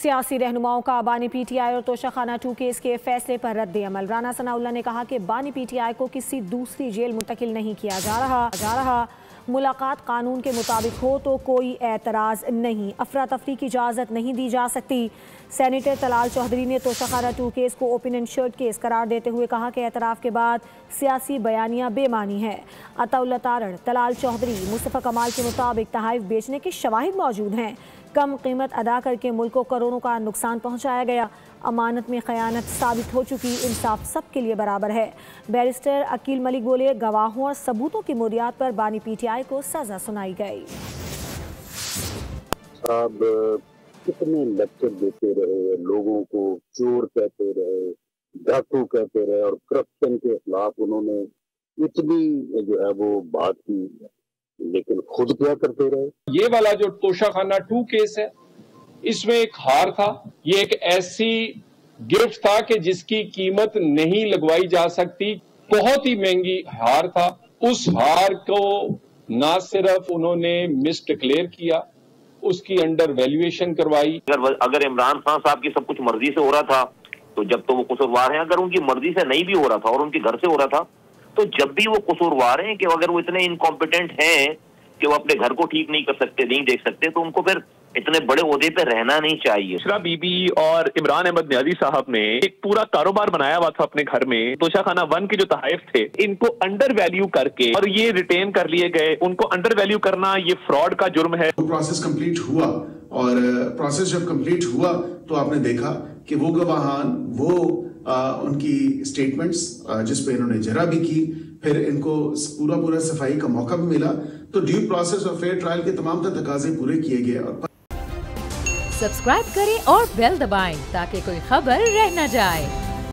سیاسی رہنماؤں کا بانی پی ٹی آئی اور توشہ خانہ 2 کیس کے فیصلے پر رد عمل۔ رانا ثناءاللہ نے کہا کہ بانی پی ٹی آئی کو کسی دوسری جیل منتقل نہیں کیا جا رہا۔ ملاقات قانون کے مطابق ہو تو کوئی اعتراض نہیں، افراتفری کی اجازت نہیں دی جا سکتی۔ سینیٹر طلال چودھری نے توشہ خانہ 2 کیس کو اوپن اینڈ شٹ کیس قرار دیتے ہوئے کہا کہ اعتراف کے بعد سیاسی بیانیہ بے معنی ہے۔ عطاءاللہ تارڑ، طلال چودھری، مصطفیٰ کمال کے مطابق تحائف بیچنے کے شواہد موجود ہیں، کم قیمت ادا کر کے ملک کو کروڑوں کا نقصان پہنچایا گیا، امانت میں خیانت ثابت ہو چکی، انصاف سب کے لیے برابر ہے۔ بیرسٹر عقیل ملک بولے گواہوں اور ثبوتوں کی بنیاد پر بانی پی ٹی آئی کو سزا سنائی گئی۔ صاحب کتنے لیکچر دیتے رہے، لوگوں کو چور کہتے رہے، ڈاکو کہتے رہے، اور کرپشن کے خلاف انہوں نے اتنی جو ہے وہ بات کی، لیکن خود کیا کرتے رہے۔ یہ والا جو توشہ خانہ 2 کیس ہے، اس میں ایک ہار تھا، یہ ایک ایسی گرفت تھا کہ جس کی قیمت نہیں لگوائی جا سکتی، بہت ہی مہنگی ہار تھا۔ اس ہار کو نہ صرف انہوں نے مس ڈکلیئر کیا، اس کی انڈر ویلیویشن کروائی۔ اگر عمران خان صاحب کی سب کچھ مرضی سے ہو رہا تھا تو جب تو وہ قصوروار ہیں، اگر ان کی مرضی سے نہیں بھی ہو رہا تھا اور ان کے گھر سے ہو رہا تھا تو جب بھی وہ قصوروار ہیں، کہ اگر وہ اتنے انکمپیٹنٹ ہیں کہ وہ اپنے گھر کو ٹھیک نہیں کر سکتے، نہیں دیکھ سکتے، تو ان کو پھر اتنے بڑے عہدے پہ رہنا نہیں چاہیے۔ شرا بی بی اور عمران احمد نیازی صاحب نے ایک پورا کاروبار بنایا ہوا تھا اپنے گھر میں، توشہ خانہ 1 کے جو تحائف تھے ان کو انڈر ویلیو کر کے اور یہ ریٹین کر لیے گئے، ان کو انڈر ویلیو کرنا یہ فراڈ کا جرم ہے۔ پروسیس کمپلیٹ ہوا، اور پروسیس جب کمپلیٹ ہوا تو آپ نے دیکھا کہ وہ گواہان، وہ ان کی سٹیٹمنٹس جس پہ انہوں نے جرح بھی کی، پھر ان کو پورا صفائی کا موقع بھی ملا، تو ڈیو پروسیس اور فیئر ٹرائل کے تمام تقاضے پورے کیے گئے۔ اور سبسکرائب کریں اور بیل دبائیں تاکہ کوئی خبر رہ نہ جائے۔